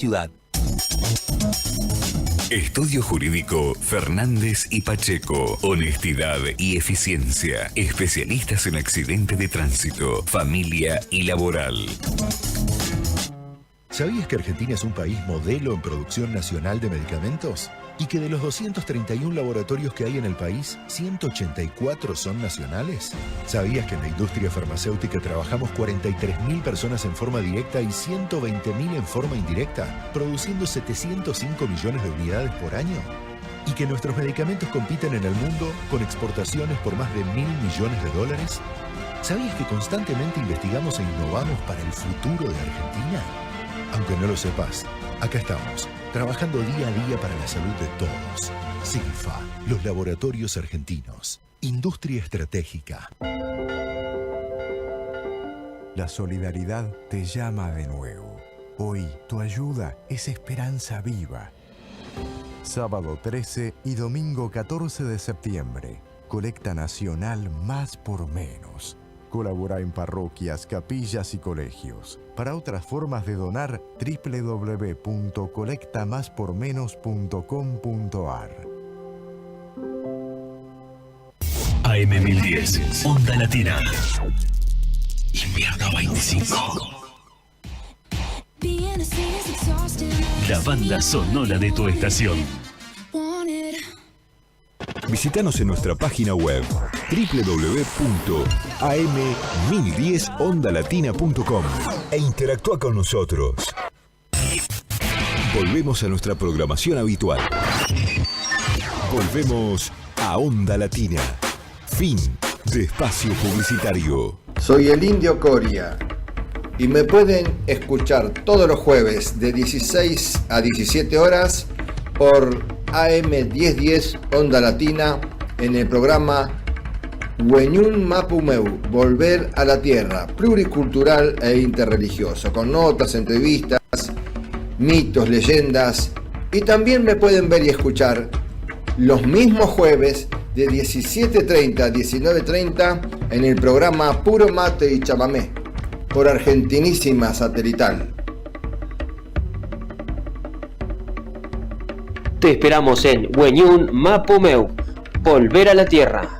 ciudad. Estudio Jurídico Fernández y Pacheco. Honestidad y eficiencia. Especialistas en accidente de tránsito, familia y laboral. ¿Sabías que Argentina es un país modelo en producción nacional de medicamentos? Y que de los 231 laboratorios que hay en el país, 184 son nacionales. ¿Sabías que en la industria farmacéutica trabajamos 43.000 personas en forma directa y 120.000 en forma indirecta, produciendo 705 millones de unidades por año? ¿Y que nuestros medicamentos compiten en el mundo con exportaciones por más de $1.000 millones? ¿Sabías que constantemente investigamos e innovamos para el futuro de Argentina? Aunque no lo sepas, acá estamos, trabajando día a día para la salud de todos. Silfa, los laboratorios argentinos. Industria estratégica. La solidaridad te llama de nuevo. Hoy tu ayuda es esperanza viva. Sábado 13 y domingo 14 de septiembre. Colecta nacional Más por Menos. Colabora en parroquias, capillas y colegios. Para otras formas de donar, www.colectamáspormenos.com.ar. AM1010, Onda Latina. Invierno 25. La banda sonora de tu estación. Visítanos en nuestra página web www.am1010ondalatina.com e interactúa con nosotros. Volvemos a nuestra programación habitual. Volvemos a Onda Latina. Fin de espacio publicitario. Soy el Indio Coria y me pueden escuchar todos los jueves de 16 a 17 horas por AM1010 Onda Latina en el programa Wenyun Mapumeu, Volver a la Tierra, pluricultural e interreligioso, con notas, entrevistas, mitos, leyendas, y también me pueden ver y escuchar los mismos jueves de 17:30 a 19:30 en el programa Puro Mate y Chamamé por Argentinísima Satelital. Te esperamos en Wenyun Mapumeu, Volver a la Tierra.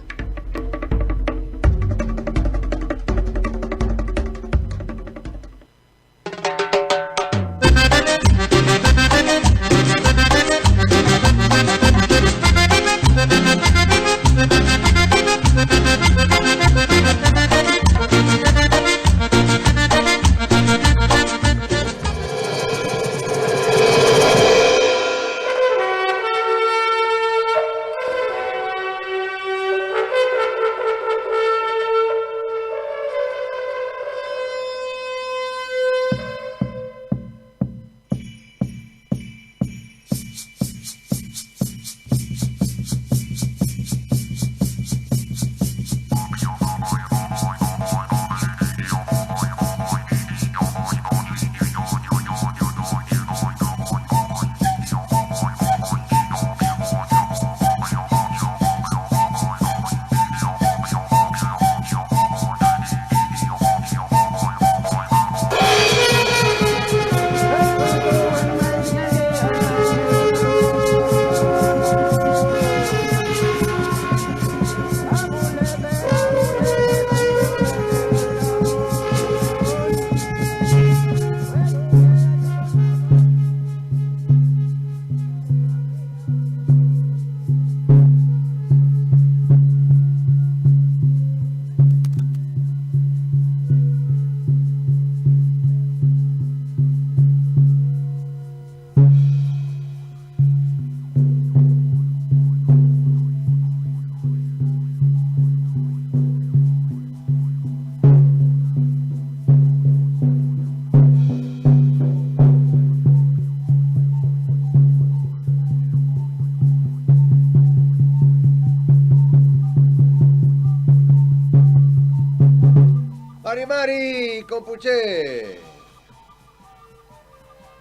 Mari, compuché.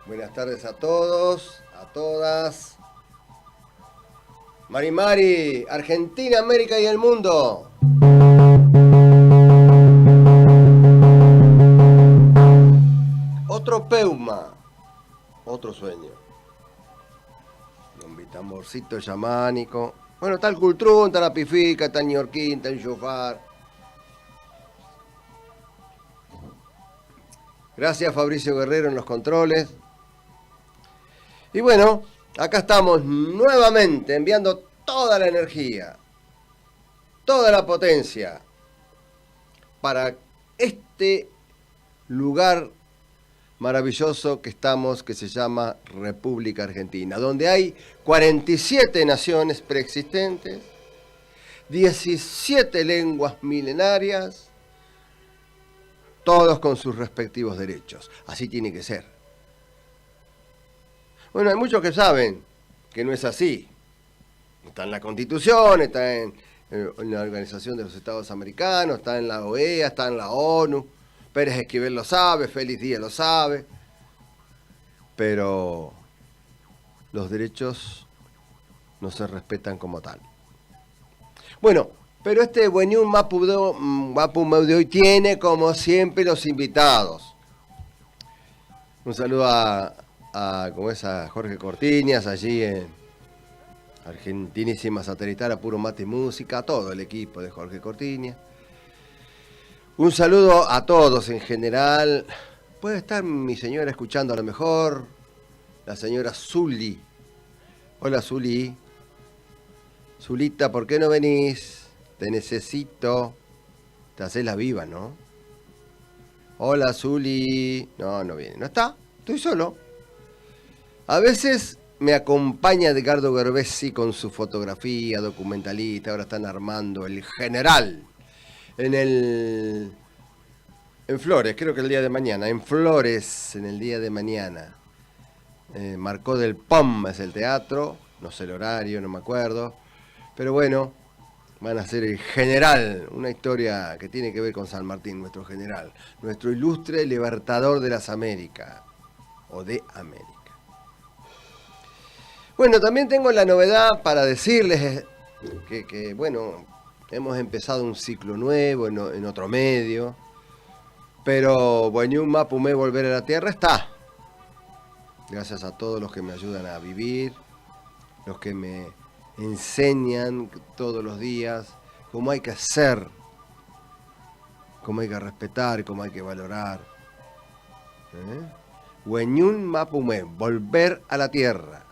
Buenas tardes a todos, a todas. Mari, Argentina, América y el mundo. Otro Peuma. otro sueño. Un tamborcito chamánico. Bueno, está el Cultrún, está la Pifica, está el Ñorquín, está el Shofar. Gracias Fabricio Guerrero en los controles. Y bueno, acá estamos nuevamente enviando toda la energía, toda la potencia para este lugar maravilloso que estamos, que se llama República Argentina, donde hay 47 naciones preexistentes, 17 lenguas milenarias, todos con sus respectivos derechos. Así tiene que ser. Bueno, hay muchos que saben que no es así. Está en la Constitución, está en la Organización de los Estados Americanos, está en la OEA, está en la ONU. Pérez Esquivel lo sabe, Félix Díaz lo sabe, pero los derechos no se respetan como tal. Bueno, pero este Wenyun Mapu Meu de hoy tiene, como siempre, los invitados. Un saludo a Jorge Cortiñas, allí en Argentinísima Satelital, a Puro Mate y Música, a todo el equipo de Jorge Cortiñas. Un saludo a todos en general. Puede estar mi señora escuchando a lo mejor. La señora Zuli. Hola Zuli. Zulita, ¿por qué no venís? Te necesito. Te haces la viva, ¿no? Hola Zuli. No, no viene. ¿No está? Estoy solo. A veces me acompaña Edgardo Gerbesi con su fotografía, documentalista. Ahora están armando El General. En Flores, creo que el día de mañana, en Flores, en el día de mañana. Marcó del POM es el teatro, no sé el horario, no me acuerdo. Pero bueno, van a hacer El General, una historia que tiene que ver con San Martín, nuestro general, nuestro ilustre libertador de las Américas, o de América. Bueno, también tengo la novedad para decirles que bueno, hemos empezado un ciclo nuevo en otro medio, pero Wenyun Mapu Meu Volver a la Tierra está. Gracias a todos los que me ayudan a vivir, los que me enseñan todos los días cómo hay que ser, cómo hay que respetar, cómo hay que valorar. Wenyun Mapu Meu, Volver a la Tierra.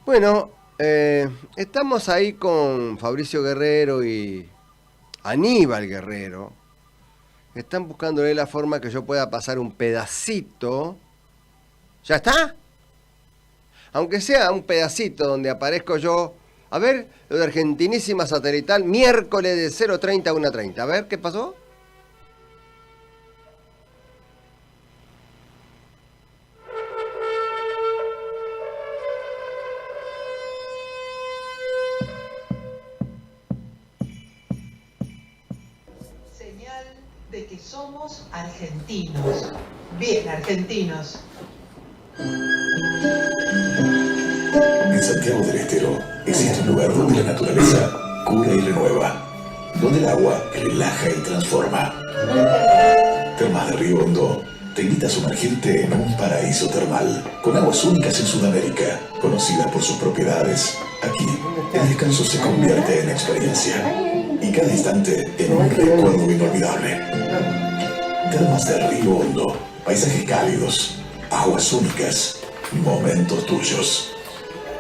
Bueno, estamos ahí con Fabricio Guerrero y Aníbal Guerrero. Están buscándole la forma que yo pueda pasar un pedacito. ¿Ya está? Aunque sea un pedacito donde aparezco yo. A ver, lo de Argentinísima Satelital, miércoles de 0:30 a 1:30. A ver, ¿qué pasó? De que somos argentinos, bien argentinos. En Santiago del Estero existe un lugar donde la naturaleza cura y renueva, donde el agua relaja y transforma. Termas de Río Hondo te invita a sumergirte en un paraíso termal, con aguas únicas en Sudamérica, conocidas por sus propiedades. Aquí, el descanso se convierte en experiencia y cada instante en un recuerdo inolvidable. Termas de Río Hondo, paisajes cálidos, aguas únicas, momentos tuyos.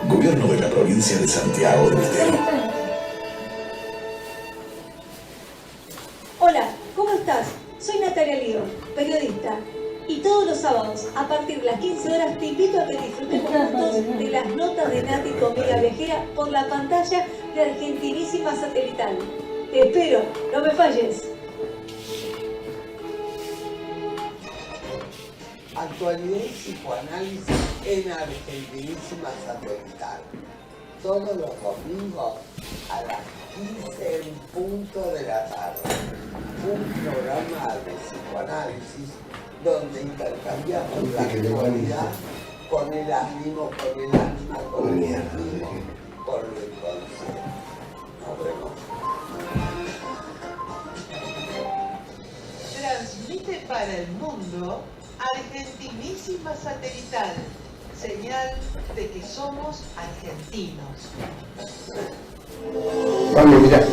Gobierno de la provincia de Santiago del Estero. Hola, ¿cómo estás? Soy Natalia Lío, periodista. Y todos los sábados, a partir de las 15 horas, te invito a que disfrutemos juntos de las notas de Nati Comedia Viajera por la pantalla de Argentinísima Satelital. Te espero, no me falles. Actualidad y psicoanálisis en Argentinísima Satelital. Todos los domingos a las 15 en punto de la tarde. Un programa de psicoanálisis donde intercambiamos la actualidad con el ánimo, con el alma, con el sentido, con lo inconsciente. Nos vemos. Transmite para el mundo Argentinísima Satelital, señal de que somos argentinos. Vale, mirá.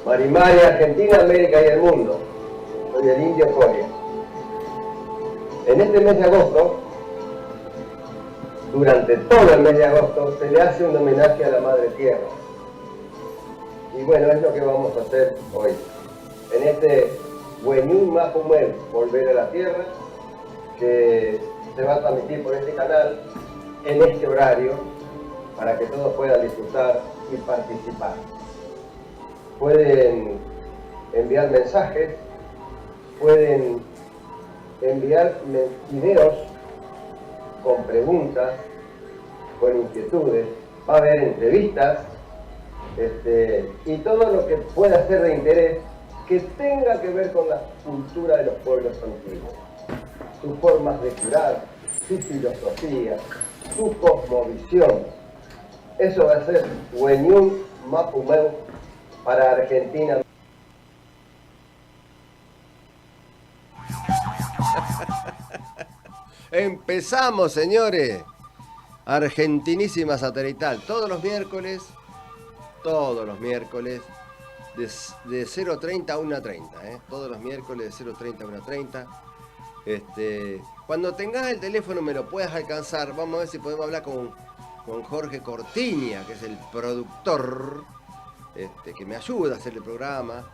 Marimari, Argentina, América y el mundo. Soy el Indio Coria. En este mes de agosto, durante todo el mes de agosto, se le hace un homenaje a la Madre Tierra. Y bueno, es lo que vamos a hacer hoy. En este Wenyun Mapumel, Volver a la Tierra, que se va a transmitir por este canal, en este horario, para que todos puedan disfrutar y participar. Pueden enviar mensajes, pueden enviar videos con preguntas, con inquietudes, va a haber entrevistas, y todo lo que pueda ser de interés que tenga que ver con la cultura de los pueblos antiguos, sus formas de curar, su filosofía, su cosmovisión. Eso va a ser Wenyun Mapumel para Argentina. Empezamos, señores. Argentinísima Satelital, todos los miércoles, de 0:30 a 1:30, todos los miércoles de 0:30 a 1:30. Cuando tengas el teléfono me lo puedas alcanzar, vamos a ver si podemos hablar con Jorge Cortiña, que es el productor, que me ayuda a hacer el programa,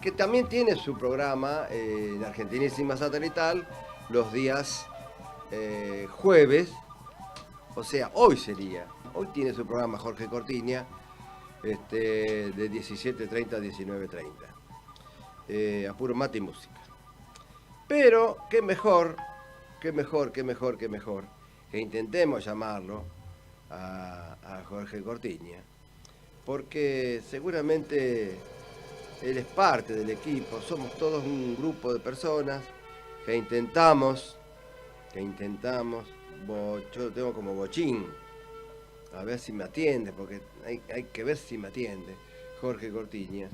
que también tiene su programa en Argentinísima Satelital los días jueves, o sea, hoy tiene su programa Jorge Cortiña, de 17:30 a 19:30, a puro mate y música. Pero qué mejor que intentemos llamarlo a Jorge Cortiña, porque seguramente él es parte del equipo, somos todos un grupo de personas que intentamos, yo lo tengo como bochín, a ver si me atiende, porque hay que ver si me atiende Jorge Cortiña,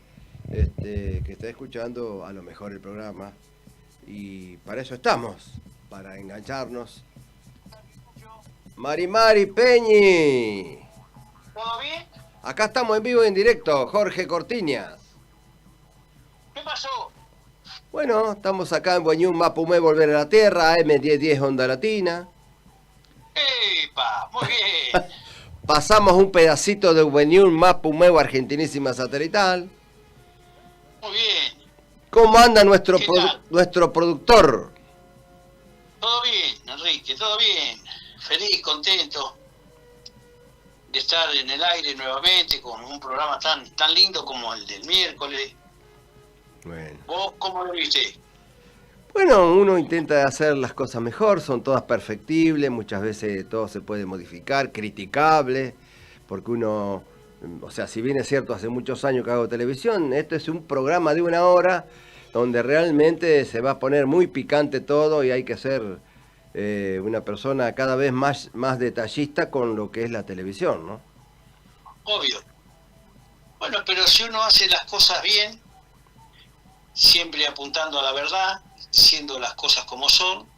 que está escuchando a lo mejor el programa, y para eso estamos, para engancharnos. Marimari Peñi. ¿Todo bien? Acá estamos en vivo y en directo, Jorge Cortiñas. ¿Qué pasó? Bueno, estamos acá en Wenyun Mapumel, Volver a la Tierra, AM1010 Onda Latina. ¡Epa! Muy bien. Pasamos un pedacito de Wenyun Mapumel, Argentinísima Satelital. Muy bien. ¿Cómo anda nuestro productor? Todo bien, Enrique, todo bien. Feliz, contento de estar en el aire nuevamente con un programa tan lindo como el del miércoles. Bueno. ¿Vos cómo lo viste? Bueno, uno intenta hacer las cosas mejor, son todas perfectibles, muchas veces todo se puede modificar, criticable, porque uno, o sea, si bien es cierto, hace muchos años que hago televisión, esto es un programa de 1 hora donde realmente se va a poner muy picante todo y hay que ser una persona cada vez más detallista con lo que es la televisión, ¿no? Obvio. Bueno, pero si uno hace las cosas bien, siempre apuntando a la verdad, diciendo las cosas como son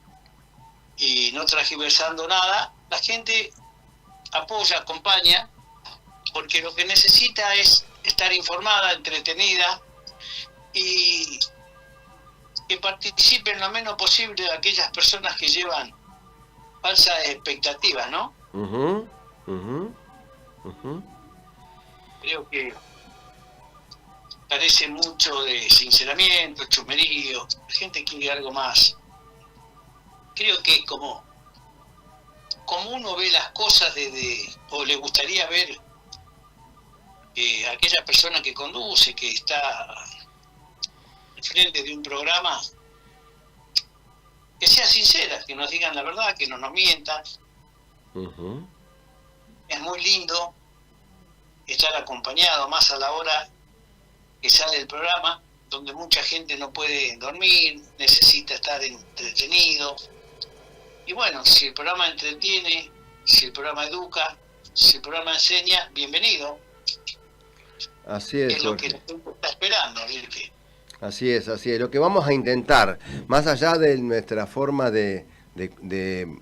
y no transgiversando nada, la gente apoya, acompaña, porque lo que necesita es estar informada, entretenida y que participen lo menos posible de aquellas personas que llevan falsas expectativas, ¿no? Creo que parece mucho de sinceramiento, chumerío, la gente quiere algo más. Creo que como uno ve las cosas o le gustaría ver aquella persona que conduce, que está al frente de un programa, que sea sincera, que nos digan la verdad, que no nos mientan. Es muy lindo estar acompañado, más a la hora que sale el programa, donde mucha gente no puede dormir, necesita estar entretenido. Y bueno, si el programa entretiene, si el programa educa, si el programa enseña, bienvenido. Así es, es lo que la gente está esperando, ¿viste? Así es. Lo que vamos a intentar, más allá de nuestra forma de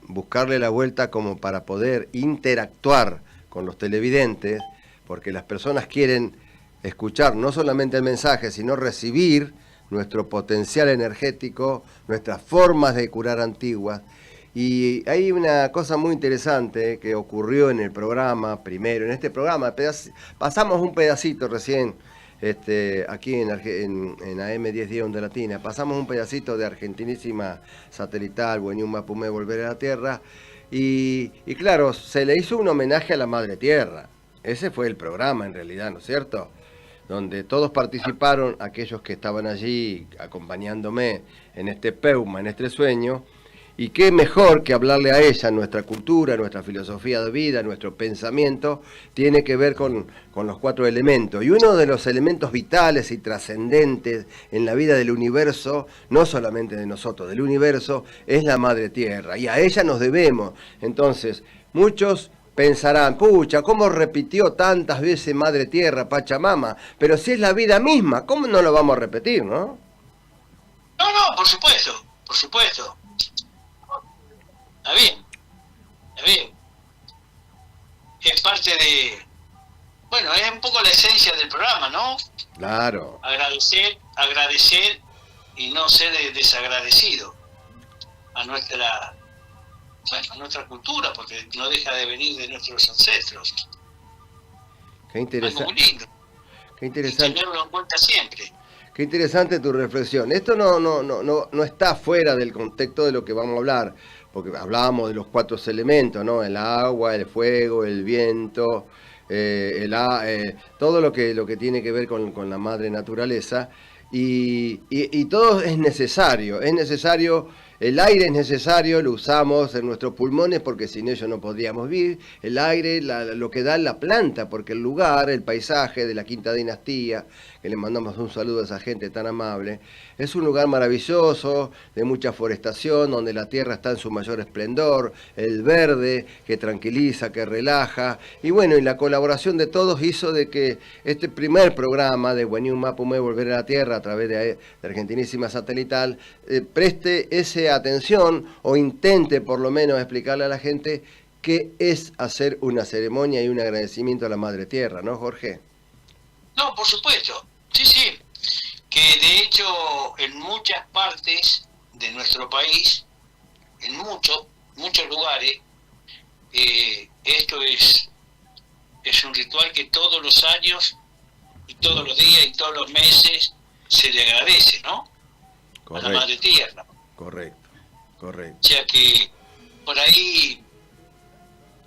buscarle la vuelta como para poder interactuar con los televidentes, porque las personas quieren escuchar no solamente el mensaje, sino recibir nuestro potencial energético, nuestras formas de curar antiguas. Y hay una cosa muy interesante que ocurrió en el programa, primero, en este programa, pasamos un pedacito recién, aquí en AM 1010 Onda Latina, pasamos un pedacito de Argentinísima Satelital, Bueñum Mapumé, Volver a la Tierra, y claro, se le hizo un homenaje a la Madre Tierra. Ese fue el programa en realidad, ¿no es cierto? Donde todos participaron, aquellos que estaban allí acompañándome en este peuma, en este sueño. Y qué mejor que hablarle a ella. Nuestra cultura, nuestra filosofía de vida, nuestro pensamiento, tiene que ver con los 4 elementos. Y uno de los elementos vitales y trascendentes en la vida del universo, no solamente de nosotros, del universo, es la Madre Tierra. Y a ella nos debemos. Entonces, muchos pensarán, pucha, ¿cómo repitió tantas veces Madre Tierra, Pachamama? Pero si es la vida misma, ¿cómo no lo vamos a repetir, no? No, por supuesto, por supuesto. Está bien. Es parte de... Bueno, es un poco la esencia del programa, ¿no? Claro. Agradecer y no ser desagradecido a nuestra cultura, porque no deja de venir de nuestros ancestros. Qué interesante. Algo muy lindo. Qué interesante. Y tenerlo en cuenta siempre. Qué interesante tu reflexión. Esto no está fuera del contexto de lo que vamos a hablar, porque hablábamos de los 4 elementos, ¿no? El agua, el fuego, el viento, todo lo que tiene que ver con la madre naturaleza, y todo es necesario. El aire es necesario, lo usamos en nuestros pulmones porque sin ello no podríamos vivir. El aire, lo que da la planta, porque el lugar, el paisaje de la Quinta Dinastía, que le mandamos un saludo a esa gente tan amable, es un lugar maravilloso, de mucha forestación, donde la tierra está en su mayor esplendor, el verde que tranquiliza, que relaja, y bueno, y la colaboración de todos hizo de que este primer programa de Bueñum Mapumé, Volver a la Tierra, a través de Argentinísima Satelital, preste esa atención o intente por lo menos explicarle a la gente qué es hacer una ceremonia y un agradecimiento a la Madre Tierra, ¿no, Jorge? No, por supuesto, sí, que de hecho en muchas partes de nuestro país, en muchos lugares, esto es un ritual que todos los años, y todos los días, y todos los meses se le agradece, ¿no? Correcto. A la Madre Tierra. Correcto. O sea que por ahí,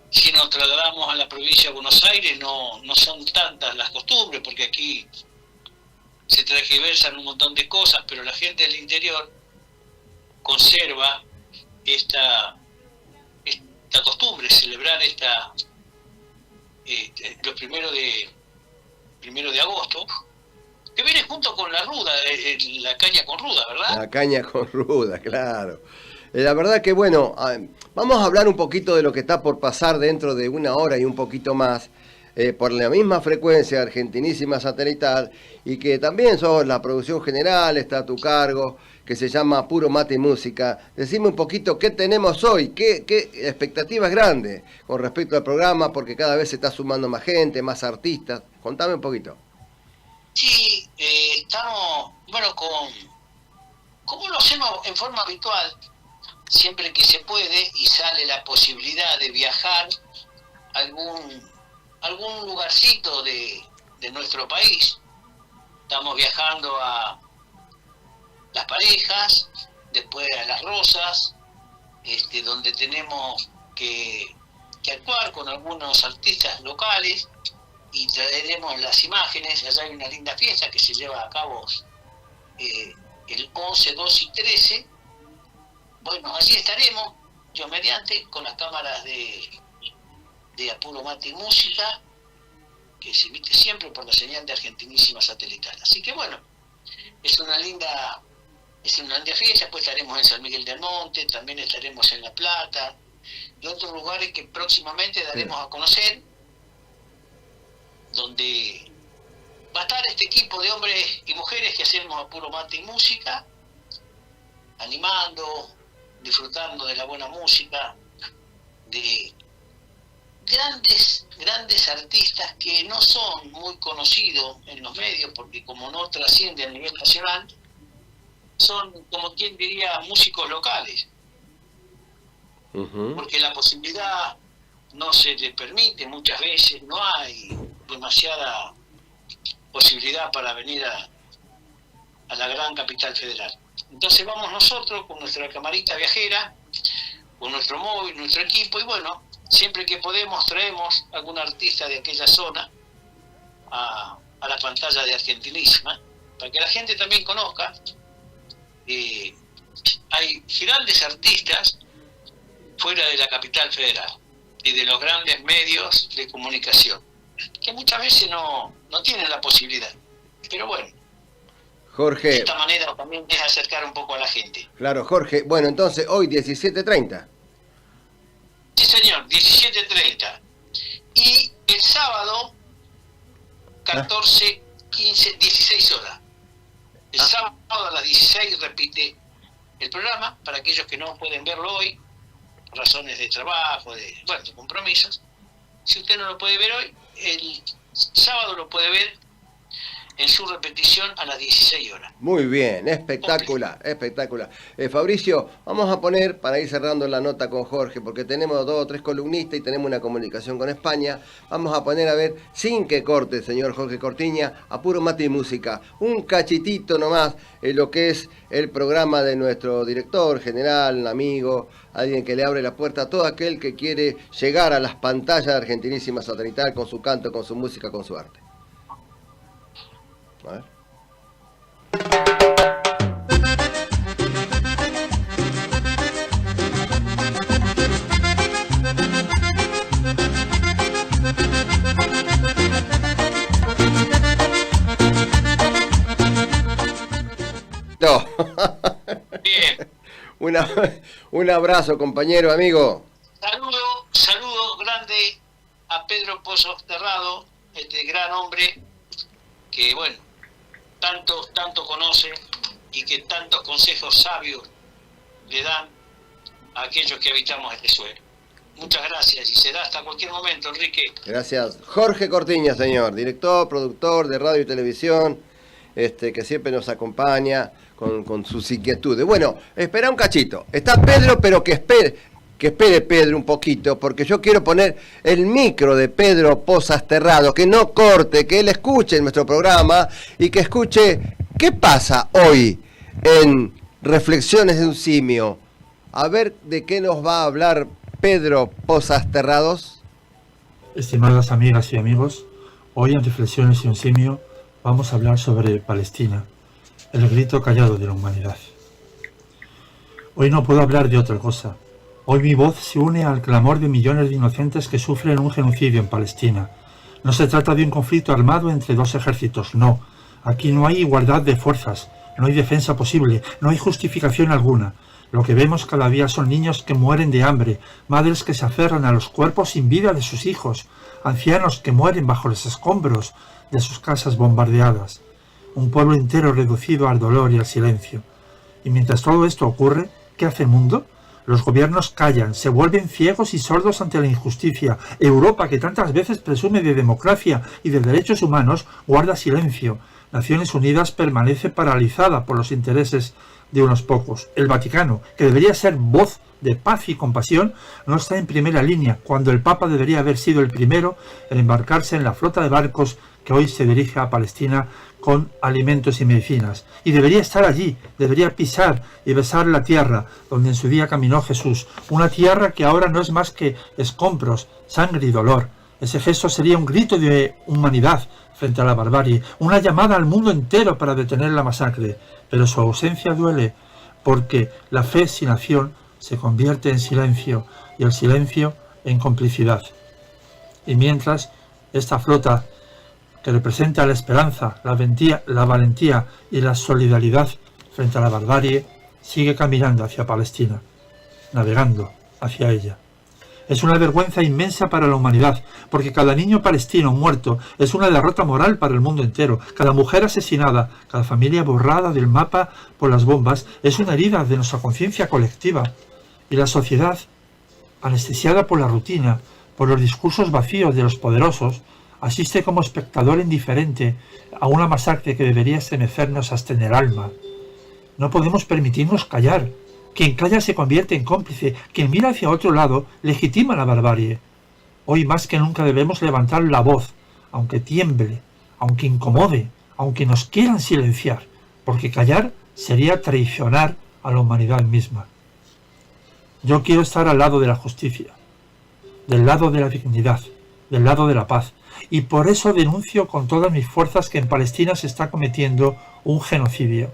si nos trasladamos a la provincia de Buenos Aires, no son tantas las costumbres, porque aquí se transgiversan un montón de cosas, pero la gente del interior conserva esta costumbre, celebrar los primero de agosto, que viene junto con la ruda, la caña con ruda, ¿verdad? La caña con ruda, claro. La verdad que bueno, vamos a hablar un poquito de lo que está por pasar dentro de 1 hora y un poquito más, por la misma frecuencia Argentinísima Satelital, y que también sos la producción general, está a tu cargo, que se llama Puro Mate y Música. Decime un poquito qué tenemos hoy, qué expectativas grandes con respecto al programa, porque cada vez se está sumando más gente, más artistas. Contame un poquito. Sí, estamos, bueno, como lo hacemos en forma habitual, siempre que se puede y sale la posibilidad de viajar a algún lugarcito de nuestro país. Estamos viajando a Las Parejas, después a Las Rosas, donde tenemos que actuar con algunos artistas locales y traeremos las imágenes. Allá hay una linda fiesta que se lleva a cabo el 11, 12 y 13. Bueno, allí estaremos, yo mediante, con las cámaras de Apuro Mate y Música, que se emite siempre por la señal de Argentinísima Satelital. Así que bueno, es una linda fiesta. Después estaremos en San Miguel del Monte, también estaremos en La Plata y otros lugares que próximamente daremos a conocer, donde va a estar este equipo de hombres y mujeres que hacemos Apuro Mate y Música, animando, disfrutando de la buena música, de grandes artistas que no son muy conocidos en los medios, porque como no trasciende a nivel nacional, son, como quien diría, músicos locales. Porque la posibilidad no se le permite muchas veces, no hay demasiada posibilidad para venir a la gran capital federal. Entonces vamos nosotros con nuestra camarita viajera, con nuestro móvil, nuestro equipo, y bueno, siempre que podemos traemos algún artista de aquella zona a la pantalla de Argentinísima, para que la gente también conozca. Hay grandes artistas fuera de la capital federal y de los grandes medios de comunicación, que muchas veces no tienen la posibilidad. Pero bueno, Jorge, de esta manera también es acercar un poco a la gente. Claro, Jorge. Bueno, entonces hoy 17:30. Sí, señor, 17:30. Y el sábado, 14, 15, 16 horas. El sábado a las 16 repite el programa, para aquellos que no pueden verlo hoy, por razones de trabajo, de compromisos. Si usted no lo puede ver hoy, el sábado lo puede ver en su repetición a las 16 horas. Muy bien, espectacular, espectacular. Fabricio, vamos a poner, para ir cerrando la nota con Jorge, porque tenemos 2 o 3 columnistas y tenemos una comunicación con España, vamos a poner, a ver, sin que corte, señor Jorge Cortiña, Apuro Mate y Música, un cachitito nomás en lo que es el programa de nuestro director general, un amigo, alguien que le abre la puerta a todo aquel que quiere llegar a las pantallas de Argentinísima Satelital con su canto, con su música, con su arte. A ver. No. Bien. Un abrazo, compañero, amigo. Saludo grande a Pedro Pozos Terrado, este gran hombre que, bueno, tanto conoce y que tantos consejos sabios le dan a aquellos que habitamos este suelo. Muchas gracias y será hasta cualquier momento, Enrique. Gracias. Jorge Cortiña, señor, director, productor de radio y televisión, que siempre nos acompaña con sus inquietudes. Bueno, espera un cachito. Está Pedro, pero que espere Pedro un poquito, porque yo quiero poner el micro de Pedro Pozas Terrado, que no corte, que él escuche nuestro programa y que escuche qué pasa hoy en Reflexiones de un Simio. A ver de qué nos va a hablar Pedro Pozas Terrados. Estimadas amigas y amigos, hoy en Reflexiones de un Simio vamos a hablar sobre Palestina, el grito callado de la humanidad. Hoy no puedo hablar de otra cosa. Hoy mi voz se une al clamor de millones de inocentes que sufren un genocidio en Palestina. No se trata de un conflicto armado entre 2 ejércitos, no. Aquí no hay igualdad de fuerzas, no hay defensa posible, no hay justificación alguna. Lo que vemos cada día son niños que mueren de hambre, madres que se aferran a los cuerpos sin vida de sus hijos, ancianos que mueren bajo los escombros de sus casas bombardeadas. Un pueblo entero reducido al dolor y al silencio. Y mientras todo esto ocurre, ¿qué hace el mundo? Los gobiernos callan, se vuelven ciegos y sordos ante la injusticia. Europa, que tantas veces presume de democracia y de derechos humanos, guarda silencio. Naciones Unidas permanece paralizada por los intereses de unos pocos. El Vaticano, que debería ser voz de paz y compasión, no está en primera línea, cuando el Papa debería haber sido el primero en embarcarse en la flota de barcos que hoy se dirige a Palestina con alimentos y medicinas. Y debería estar allí, debería pisar y besar la tierra donde en su día caminó Jesús, una tierra que ahora no es más que escombros, sangre y dolor. Ese gesto sería un grito de humanidad frente a la barbarie, una llamada al mundo entero para detener la masacre, pero su ausencia duele, porque la fe sin acción se convierte en silencio y el silencio en complicidad. Y mientras esta flota, que representa la esperanza, la valentía y la solidaridad frente a la barbarie, sigue caminando hacia Palestina, navegando hacia ella. Es una vergüenza inmensa para la humanidad, porque cada niño palestino muerto es una derrota moral para el mundo entero. Cada mujer asesinada, cada familia borrada del mapa por las bombas, es una herida de nuestra conciencia colectiva. Y la sociedad, anestesiada por la rutina, por los discursos vacíos de los poderosos, asiste como espectador indiferente a una masacre que debería estremecernos hasta en el alma. No podemos permitirnos callar. Quien calla se convierte en cómplice. Quien mira hacia otro lado legitima la barbarie. Hoy más que nunca debemos levantar la voz, aunque tiemble, aunque incomode, aunque nos quieran silenciar, porque callar sería traicionar a la humanidad misma. Yo quiero estar al lado de la justicia, del lado de la dignidad, del lado de la paz, y por eso denuncio con todas mis fuerzas que en Palestina se está cometiendo un genocidio,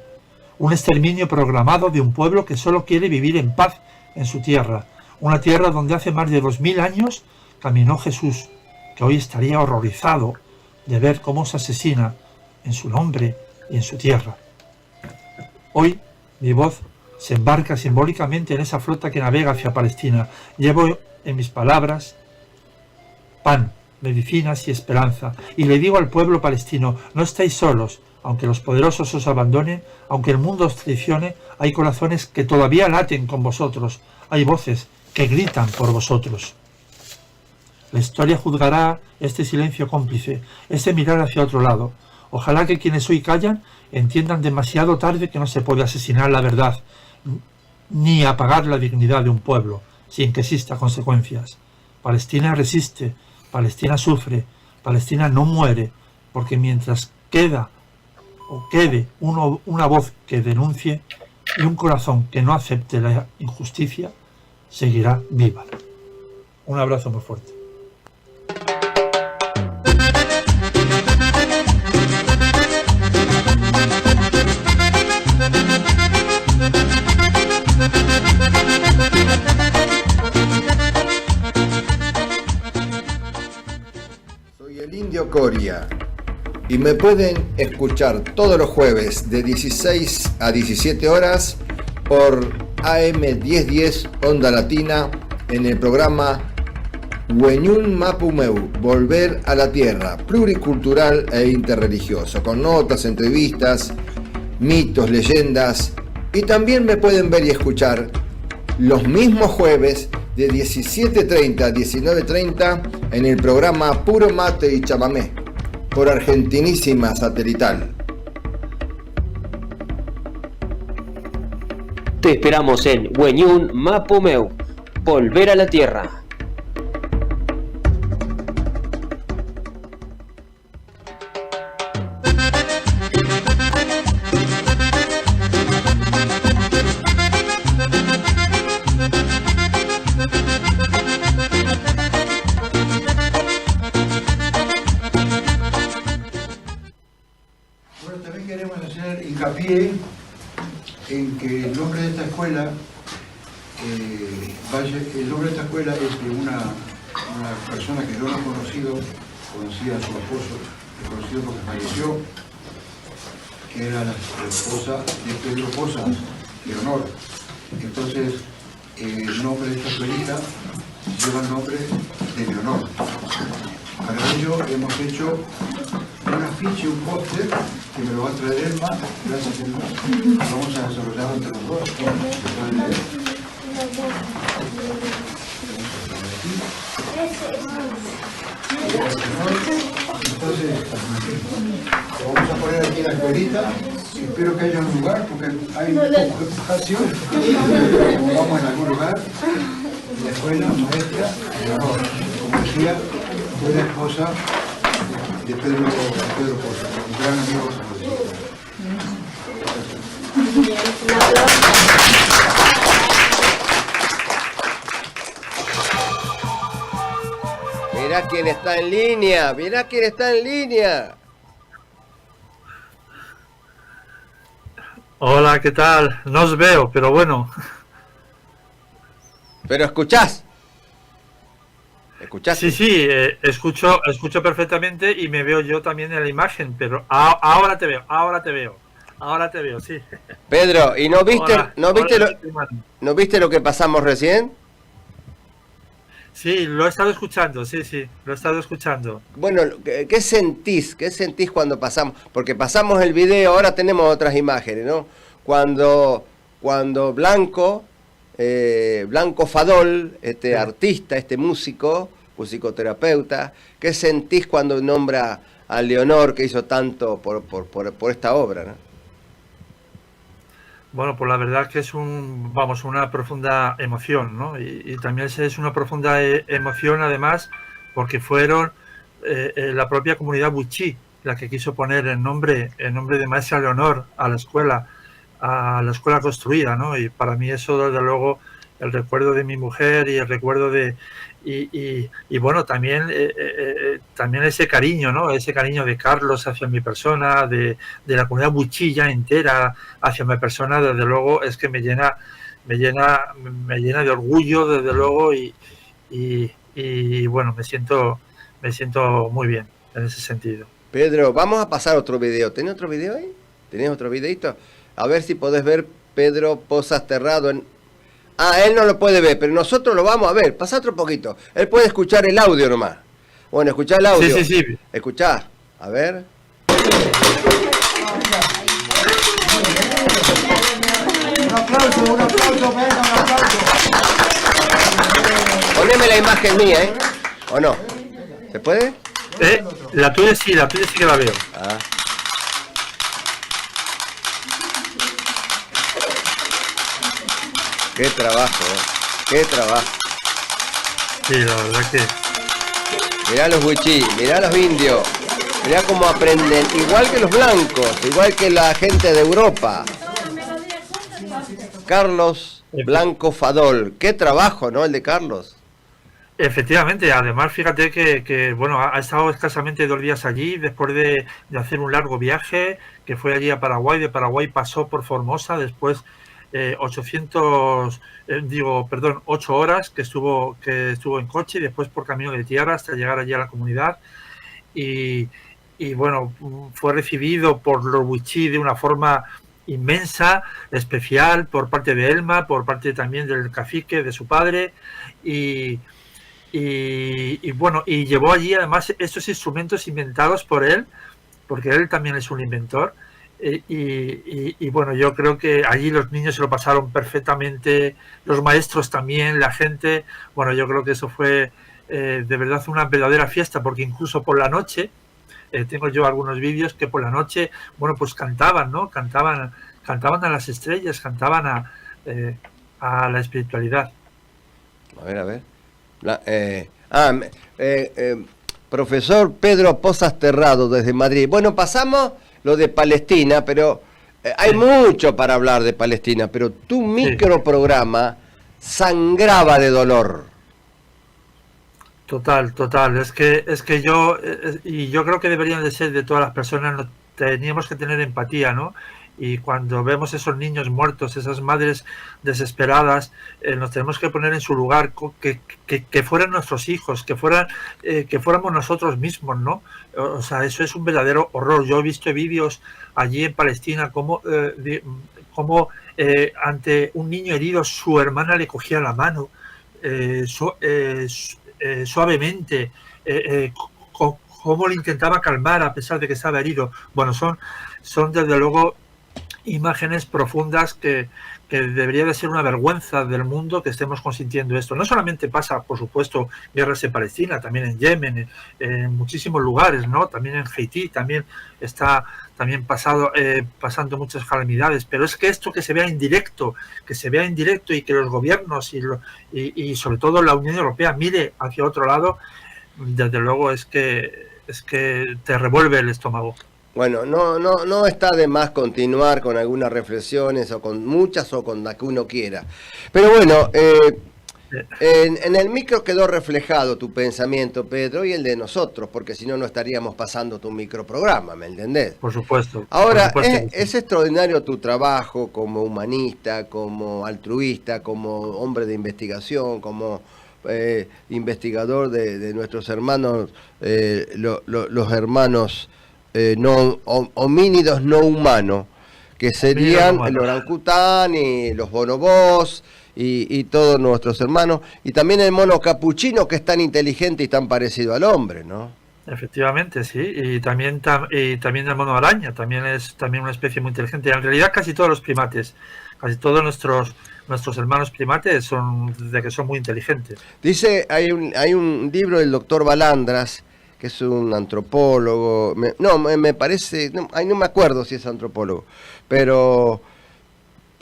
un exterminio programado de un pueblo que solo quiere vivir en paz en su tierra, una tierra donde hace más de 2000 años caminó Jesús, que hoy estaría horrorizado de ver cómo se asesina en su nombre y en su tierra. Hoy mi voz se embarca simbólicamente en esa flota que navega hacia Palestina. Llevo en mis palabras pan, medicinas y esperanza, y le digo al pueblo palestino: no estáis solos. Aunque los poderosos os abandonen, aunque el mundo os traicione, hay corazones que todavía laten con vosotros, hay voces que gritan por vosotros. La historia juzgará este silencio cómplice, este mirar hacia otro lado. Ojalá que quienes hoy callan entiendan demasiado tarde que no se puede asesinar la verdad, ni apagar la dignidad de un pueblo, sin que existan consecuencias. Palestina resiste, Palestina sufre, Palestina no muere, porque mientras quede una voz que denuncie y un corazón que no acepte la injusticia, seguirá viva. Un abrazo muy fuerte. Soy el Indio Coria y me pueden escuchar todos los jueves de 16 a 17 horas por AM 1010 Onda Latina en el programa Wenyun Mapumeu, Volver a la Tierra, pluricultural e interreligioso, con notas, entrevistas, mitos, leyendas, y también me pueden ver y escuchar los mismos jueves de 17:30 a 19:30 en el programa Puro Mate y Chamamé por Argentinísima Satelital. Te esperamos en Wenyun Mapumeu, Volver a la Tierra. Bueno, también queremos hacer hincapié en que el nombre de esta escuela, el nombre de esta escuela es de una persona que yo no conocía a su esposo, conocido porque falleció, que era la esposa de Pedro Posas, Leonor. Entonces, el nombre de esta escuelita lleva el nombre de Leonor. Para ello hemos hecho un afiche, un póster, que me lo va a traer Elma. Gracias, Elma. Vamos a desarrollarlo entre los dos. Entonces, lo vamos a poner aquí en la escuelita. Espero que haya un lugar, porque hay poco espacio. Vamos en algún lugar. La escuela, maestra, como decía, fue la esposa de Pedro Poza, un gran amigo Mirá quién está en línea, mirá quién está en línea. Hola, ¿qué tal? No os veo, pero bueno. Pero escuchás. ¿Escuchás? Sí, escucho perfectamente y me veo yo también en la imagen, pero ahora te veo, sí. Pedro, ¿y no viste, Hola, no viste lo que pasamos recién? Sí, lo he estado escuchando, sí, lo he estado escuchando. Bueno, ¿qué sentís? ¿Qué sentís cuando pasamos? Porque pasamos el video, ahora tenemos otras imágenes, ¿no? Cuando Blanco Fadol, este artista, este musicoterapeuta, ¿qué sentís cuando nombra a Leonor, que hizo tanto por esta obra, ¿no? Bueno, pues la verdad que es una profunda emoción, ¿no? Y también es una profunda emoción, además, porque fueron la propia comunidad Wichí la que quiso poner el nombre de Maestra Leonor a la escuela construida, ¿no? Y para mí eso, desde luego, el recuerdo de mi mujer y el recuerdo de... Y bueno, también ese cariño, ¿no? Ese cariño de Carlos hacia mi persona, de la comunidad buchilla entera hacia mi persona, desde luego, es que me llena de orgullo, desde luego, y bueno, me siento muy bien en ese sentido. Pedro, vamos a pasar otro video. ¿Tenés otro video ahí? ¿Tenés otro videito? A ver si podés ver Pedro Pozas Terrado en... Ah, él no lo puede ver, pero nosotros lo vamos a ver. Pasa otro poquito. Él puede escuchar el audio nomás. Bueno, escuchá el audio. Sí. Escuchá. A ver. Un aplauso, venga, un aplauso. Poneme la imagen mía, ¿eh? ¿O no? ¿Se puede? La tuya sí que la veo. Ah. Qué trabajo, qué trabajo. Sí, la verdad que... Mirá los wichí, mirá los indios, mirá cómo aprenden, igual que los blancos, igual que la gente de Europa. Carlos Blanco Fadol, qué trabajo, ¿no? El de Carlos. Efectivamente, además fíjate que bueno, ha estado escasamente 2 días allí después de hacer un largo viaje, que fue allí a Paraguay, de Paraguay pasó por Formosa, después 8 horas que estuvo en coche y después por camino de tierra hasta llegar allí a la comunidad y bueno, fue recibido por los wichí de una forma inmensa, especial, por parte de Elma, por parte también del cacique, de su padre y bueno, y llevó allí además estos instrumentos inventados por él, porque él también es un inventor. Y bueno, yo creo que allí los niños se lo pasaron perfectamente, los maestros también, la gente. Bueno, yo creo que eso fue de verdad una verdadera fiesta, porque incluso por la noche, tengo yo algunos vídeos que por la noche, bueno, pues cantaban, ¿no? Cantaban a las estrellas, cantaban a la espiritualidad. A ver. Profesor Pedro Pozas Terrado desde Madrid. Bueno, pasamos lo de Palestina, pero hay mucho para hablar de Palestina, pero tu microprograma sangraba de dolor. Total. Es que yo creo que deberían de ser de todas las personas, teníamos que tener empatía, ¿no? Y cuando vemos esos niños muertos, esas madres desesperadas, nos tenemos que poner en su lugar, que fueran nuestros hijos, que fuéramos nosotros mismos, ¿no? O sea, eso es un verdadero horror. Yo he visto vídeos allí en Palestina como ante un niño herido su hermana le cogía la mano suavemente, cómo le intentaba calmar a pesar de que estaba herido. Bueno, son desde luego imágenes profundas que debería de ser una vergüenza del mundo que estemos consintiendo esto. No solamente pasa, por supuesto, guerras en Palestina, también en Yemen, en muchísimos lugares, ¿no? También en Haití, también está pasando muchas calamidades, pero es que esto que se vea en directo y que los gobiernos y sobre todo la Unión Europea mire hacia otro lado, desde luego es que te revuelve el estómago. Bueno, no está de más continuar con algunas reflexiones, o con muchas, o con la que uno quiera. Pero bueno, en el micro quedó reflejado tu pensamiento, Pedro, y el de nosotros, porque si no, no estaríamos pasando tu microprograma, ¿me entendés? Por supuesto. Ahora, por supuesto. Es extraordinario tu trabajo como humanista, como altruista, como hombre de investigación, como investigador de nuestros hermanos, los hermanos homínidos no humanos, que serían el orangután y los bonobos y todos nuestros hermanos, y también el mono capuchino, que es tan inteligente y tan parecido al hombre, ¿no? Efectivamente, sí, y también el mono araña, también es una especie muy inteligente. En realidad casi todos los primates, casi todos nuestros hermanos primates son muy inteligentes. Dice, hay un libro del doctor Balandras, que es un antropólogo, me parece, no me acuerdo si es antropólogo, pero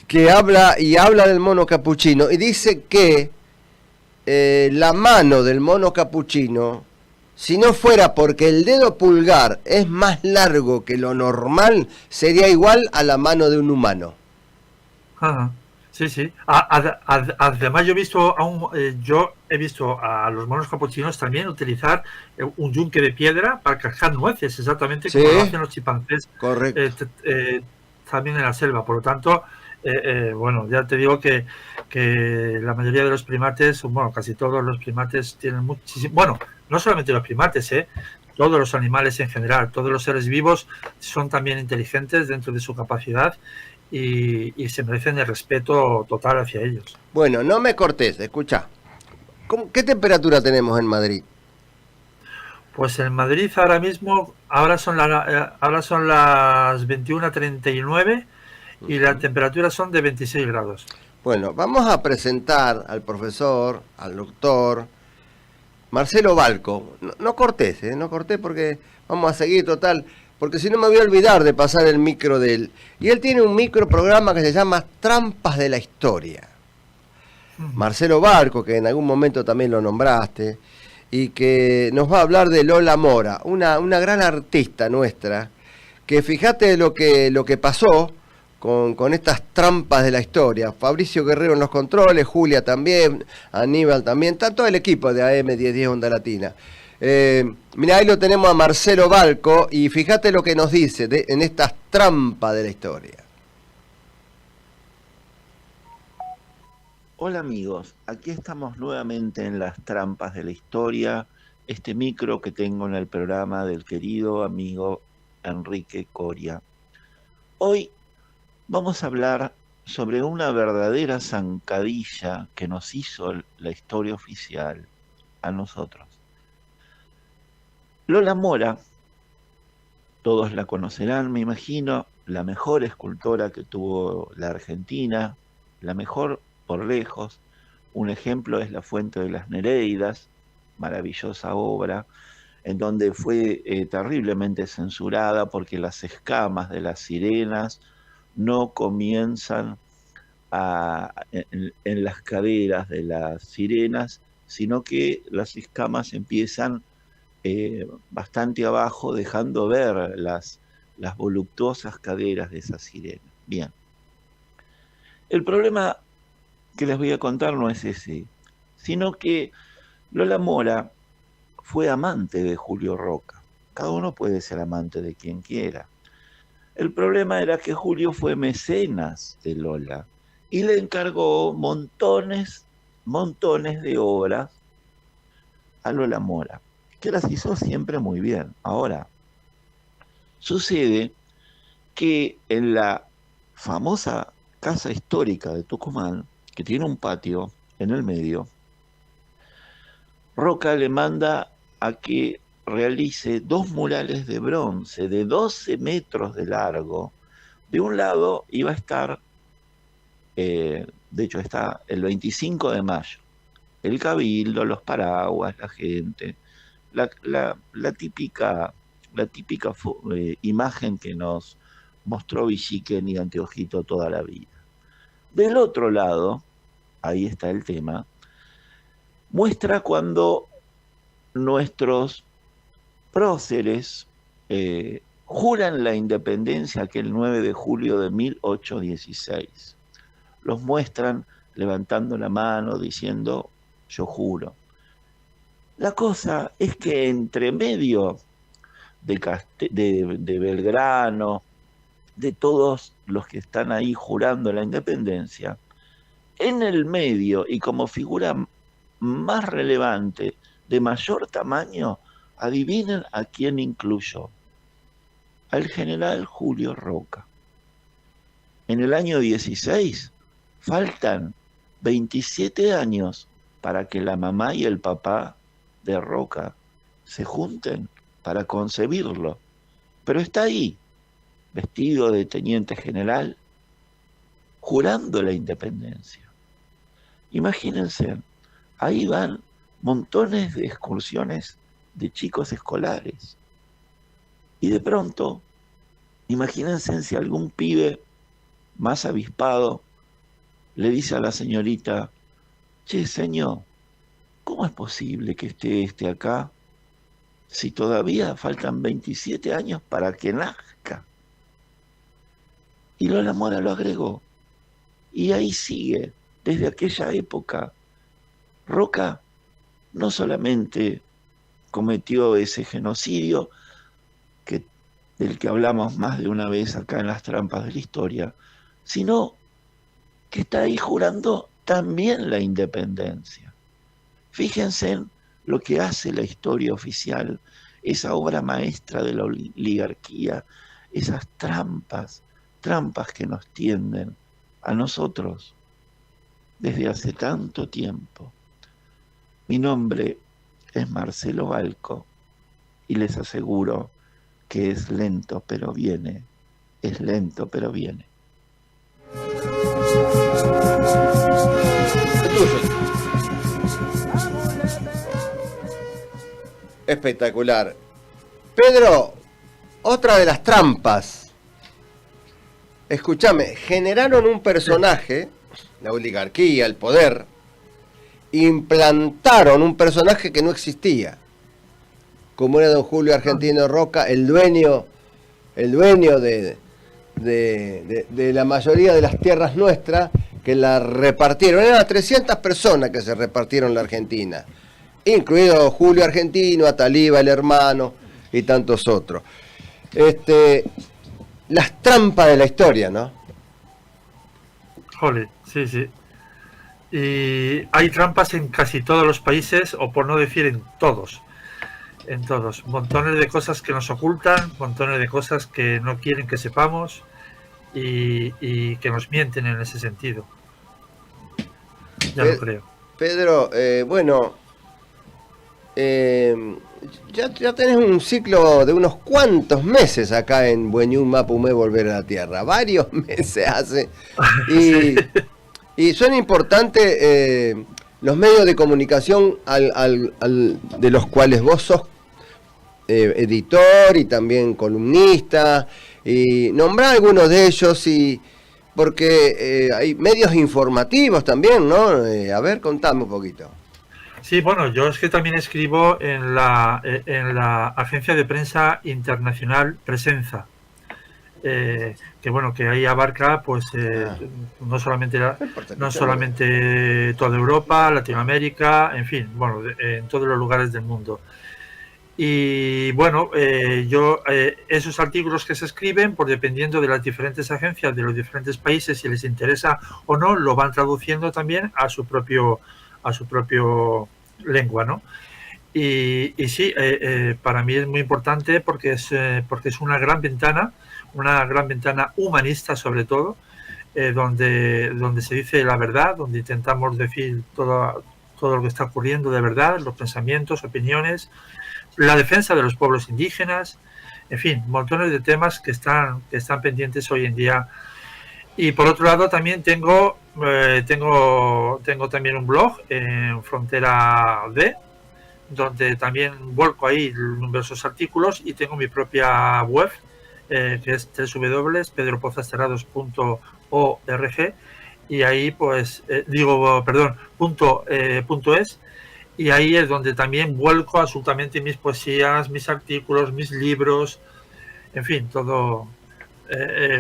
que habla del mono capuchino, y dice que la mano del mono capuchino, si no fuera porque el dedo pulgar es más largo que lo normal, sería igual a la mano de un humano. Ajá. Sí, sí. Además, yo he visto a los monos capuchinos también utilizar un yunque de piedra para cascar nueces, exactamente como lo hacen los chimpancés. Correcto. También en la selva. Por lo tanto, bueno, ya te digo que la mayoría de los primates, bueno, casi todos los primates tienen muchísimo. Bueno, no solamente los primates, todos los animales en general, todos los seres vivos son también inteligentes dentro de su capacidad. Y se merecen el respeto total hacia ellos. Bueno, no me cortes, escucha. ¿Qué temperatura tenemos en Madrid? Pues en Madrid ahora son las 21:39 y la temperatura son de 26 grados. Bueno, vamos a presentar al profesor, al doctor Marcelo Balco. No cortes, no cortes, porque vamos a seguir total. Porque si no me voy a olvidar de pasar el micro de él. Y él tiene un microprograma que se llama Trampas de la Historia. Marcelo Balco, que en algún momento también lo nombraste, y que nos va a hablar de Lola Mora, una gran artista nuestra, que fíjate lo que pasó con estas trampas de la historia. Fabricio Guerrero en los controles, Julia también, Aníbal también, está todo el equipo de AM 1010 Onda Latina. Mira, ahí lo tenemos a Marcelo Balco, y fíjate lo que nos dice en estas trampas de la historia. Hola amigos, aquí estamos nuevamente en las trampas de la historia, este micro que tengo en el programa del querido amigo Enrique Coria. Hoy vamos a hablar sobre una verdadera zancadilla que nos hizo la historia oficial a nosotros. Lola Mora, todos la conocerán, me imagino, la mejor escultora que tuvo la Argentina, la mejor por lejos. Un ejemplo es la Fuente de las Nereidas, maravillosa obra, en donde fue terriblemente censurada porque las escamas de las sirenas no comienzan en las caderas de las sirenas, sino que las escamas empiezan bastante abajo, dejando ver las voluptuosas caderas de esa sirena. Bien. El problema que les voy a contar no es ese, sino que Lola Mora fue amante de Julio Roca. Cada uno puede ser amante de quien quiera. El problema era que Julio fue mecenas de Lola y le encargó montones de obras a Lola Mora, que las hizo siempre muy bien. Ahora, sucede que en la famosa casa histórica de Tucumán, que tiene un patio en el medio, Roca le manda a que realice 2 murales de bronce de 12 metros de largo, De un lado iba a estar, de hecho está el 25 de mayo, el cabildo, los paraguas, la gente, la típica imagen que nos mostró Villiquen y Anteojito toda la vida. Del otro lado, ahí está el tema, muestra cuando nuestros próceres juran la independencia aquel 9 de julio de 1816. Los muestran levantando la mano, diciendo, yo juro. La cosa es que entre medio de Belgrano, de todos los que están ahí jurando la independencia, en el medio y como figura más relevante, de mayor tamaño, adivinen a quién incluyó. Al general Julio Roca. En el año 16 faltan 27 años para que la mamá y el papá de Roca se junten para concebirlo. Pero está ahí, vestido de teniente general, jurando la independencia. Imagínense, ahí van montones de excursiones de chicos escolares. Y de pronto, imagínense si algún pibe más avispado le dice a la señorita, che, señor, ¿cómo es posible que esté acá si todavía faltan 27 años para que nazca? Y Lola Mora lo agregó. Y ahí sigue, desde aquella época. Roca no solamente cometió ese genocidio, del que hablamos más de una vez acá en las trampas de la historia, sino que está ahí jurando también la independencia. Fíjense en lo que hace la historia oficial, esa obra maestra de la oligarquía, esas trampas que nos tienden a nosotros desde hace tanto tiempo. Mi nombre es Marcelo Balco y les aseguro que es lento pero viene, es lento pero viene. Espectacular. Pedro, otra de las trampas. Escúchame, generaron un personaje, la oligarquía, el poder, implantaron un personaje que no existía, como era don Julio Argentino Roca, el dueño de la mayoría de las tierras nuestras, que la repartieron. Eran 300 personas que se repartieron la Argentina, incluido Julio Argentino, Ataliba, el hermano, y tantos otros. Las trampas de la historia, ¿no? Jole, sí, sí. Y hay trampas en casi todos los países, o por no decir en todos. En todos. Montones de cosas que nos ocultan, montones de cosas que no quieren que sepamos y que nos mienten en ese sentido. Ya lo creo. Pedro, ya tenés un ciclo de unos cuantos meses acá en Bueñún Mapumé Volver a la Tierra. Varios meses hace. Y son importantes los medios de comunicación de los cuales vos sos editor y también columnista. Y nombrá algunos de ellos, porque hay medios informativos también, ¿no? A ver, contame un poquito. Sí, bueno, yo es que también escribo en la agencia de prensa internacional Presenza, que ahí abarca pues no solamente toda Europa, Latinoamérica, en fin, bueno, en todos los lugares del mundo. Y bueno, esos artículos que se escriben, pues dependiendo de las diferentes agencias de los diferentes países, si les interesa o no, lo van traduciendo también a su propio lengua, ¿no? Y sí, para mí es muy importante porque es una gran ventana humanista sobre todo, donde se dice la verdad, donde intentamos decir todo lo que está ocurriendo de verdad, los pensamientos, opiniones, la defensa de los pueblos indígenas, en fin, montones de temas que están pendientes hoy en día. Y por otro lado también tengo también un blog en Frontera D, donde también vuelco ahí numerosos artículos, y tengo mi propia web, que es www.pedropozasterados.org, y ahí pues .es, y ahí es donde también vuelco absolutamente mis poesías, mis artículos, mis libros, en fin, todo,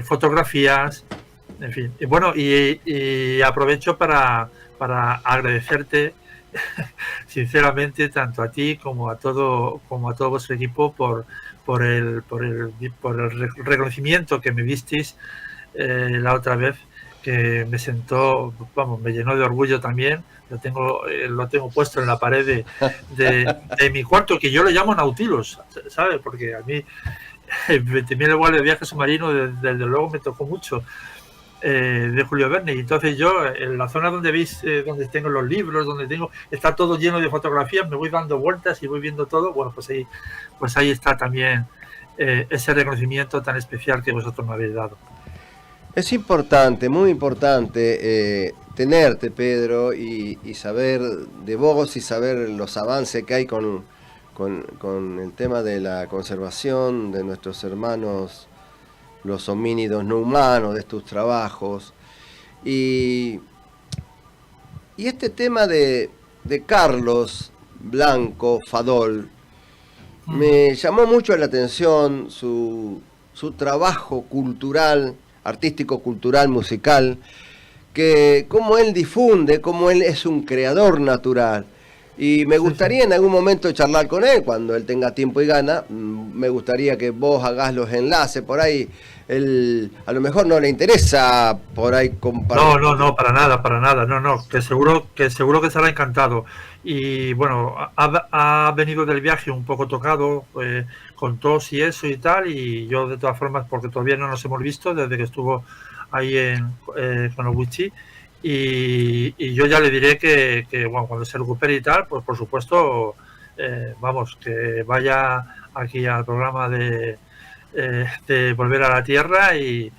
fotografías, en fin. Y bueno, y aprovecho para agradecerte sinceramente tanto a ti como a todo vuestro equipo por el reconocimiento que me disteis la otra vez, que me sentó, vamos, me llenó de orgullo también. Lo tengo puesto en la pared de mi cuarto, que yo lo llamo Nautilus, ¿sabes? Porque a mí 20.000 igual de viaje submarino desde luego me tocó mucho, de Julio Verne. Y entonces yo, en la zona donde veis, donde tengo los libros, está todo lleno de fotografías, me voy dando vueltas y voy viendo todo. Bueno, pues ahí está también ese reconocimiento tan especial que vosotros me habéis dado. Es importante, muy importante, tenerte, Pedro, y saber de vos y saber los avances que hay con el tema de la conservación de nuestros hermanos, los homínidos no humanos, de tus trabajos. Y este tema de Carlos Blanco Fadol me llamó mucho la atención, su trabajo cultural, artístico, cultural, musical, que cómo él difunde, cómo él es un creador natural. Y me gustaría en algún momento charlar con él, cuando él tenga tiempo y gana. Me gustaría que vos hagas los enlaces por ahí. Él a lo mejor no le interesa por ahí compartir. No, para nada, no, que seguro que estará encantado. Y bueno, ha venido del viaje un poco tocado, con tos y eso y tal, y yo de todas formas, porque todavía no nos hemos visto desde que estuvo ahí con Owichi, y yo ya le diré que bueno, cuando se recupere y tal, pues por supuesto, vamos, que vaya aquí al programa de Volver a la Tierra, y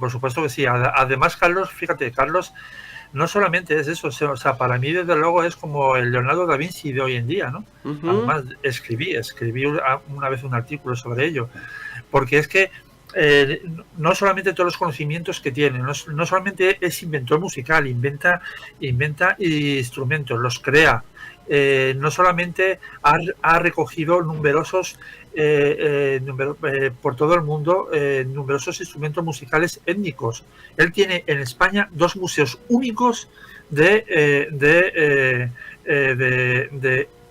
por supuesto que sí. Además, Carlos, fíjate, Carlos no solamente es eso, o sea, para mí desde luego es como el Leonardo da Vinci de hoy en día, ¿no? Además, escribí una vez un artículo sobre ello, porque es que no solamente todos los conocimientos que tiene, no solamente es inventor musical, inventa instrumentos, los crea, no solamente ha recogido numerosos por todo el mundo, numerosos instrumentos musicales étnicos. Él tiene en España 2 museos únicos de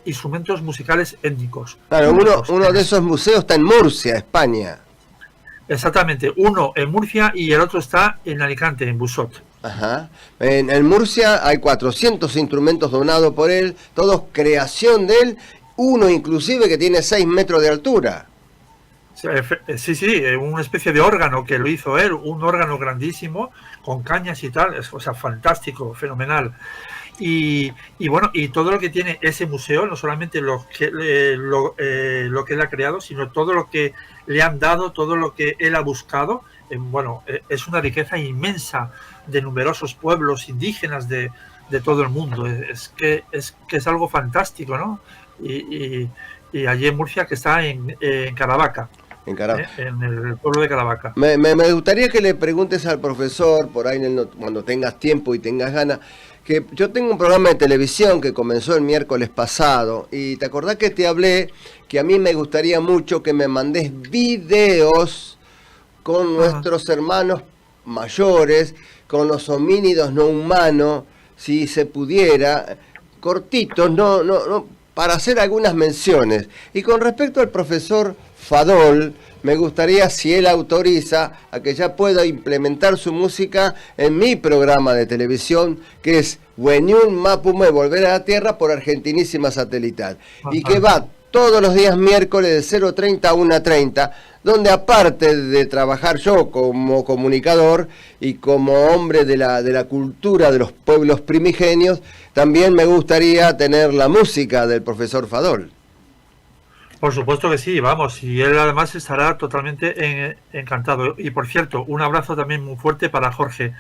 instrumentos musicales étnicos. Claro, uno de esos museos está en Murcia, España. Exactamente, uno en Murcia y el otro está en Alicante, en Busot. Ajá. En Murcia hay 400 instrumentos donados por él, todos creación de él, uno inclusive que tiene 6 metros de altura. Sí, una especie de órgano que lo hizo él, un órgano grandísimo, con cañas y tal, o sea, fantástico, fenomenal. Y bueno, y todo lo que tiene ese museo, no solamente lo que él ha creado, sino todo lo que le han dado, todo lo que él ha buscado, bueno, es una riqueza inmensa de numerosos pueblos indígenas de todo el mundo. Es que es algo fantástico, ¿no? Y allí en Murcia, que está en Caravaca. En el pueblo de Caravaca. Me gustaría que le preguntes al profesor, por ahí cuando tengas tiempo y tengas ganas, que yo tengo un programa de televisión que comenzó el miércoles pasado, y te acordás que te hablé que a mí me gustaría mucho que me mandes videos con nuestros hermanos mayores, con los homínidos no humanos, si se pudiera, cortitos, no, para hacer algunas menciones. Y con respecto al profesor Fadol, me gustaría, si él autoriza, a que ya pueda implementar su música en mi programa de televisión, que es Wenyun Mapume, Volver a la Tierra, por Argentinísima Satelital. Y que va todos los días miércoles de 0:30 a 1:30, donde aparte de trabajar yo como comunicador y como hombre de la cultura de los pueblos primigenios, también me gustaría tener la música del profesor Fadol. Por supuesto que sí, vamos, y él además estará totalmente encantado. Y por cierto, un abrazo también muy fuerte para Jorge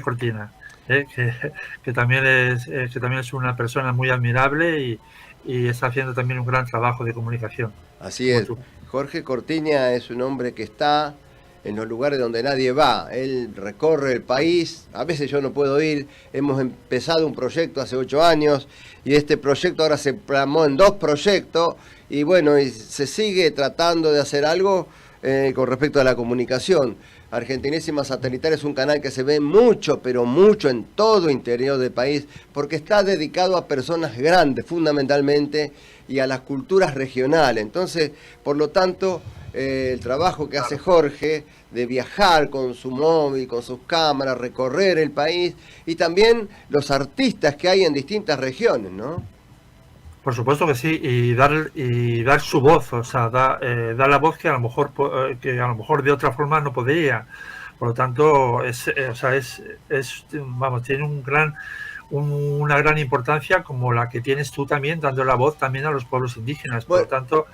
Cortina, que también es una persona muy admirable y está haciendo también un gran trabajo de comunicación. Así es. Jorge Cortina es un hombre que está en los lugares donde nadie va. Él recorre el país, a veces yo no puedo ir. Hemos empezado un proyecto hace 8 años y este proyecto ahora se plasmó en 2 proyectos y bueno, y se sigue tratando de hacer algo con respecto a la comunicación. Argentinísima Satelital es un canal que se ve mucho, pero mucho en todo interior del país, porque está dedicado a personas grandes fundamentalmente y a las culturas regionales. Entonces, por lo tanto, el trabajo que hace Jorge de viajar con su móvil, con sus cámaras, recorrer el país y también los artistas que hay en distintas regiones, ¿no? Por supuesto que sí, y dar su voz, o sea, dar la voz que a lo mejor de otra forma no podría. Por lo tanto, tiene una gran importancia como la que tienes tú también, dando la voz también a los pueblos indígenas. Por lo tanto,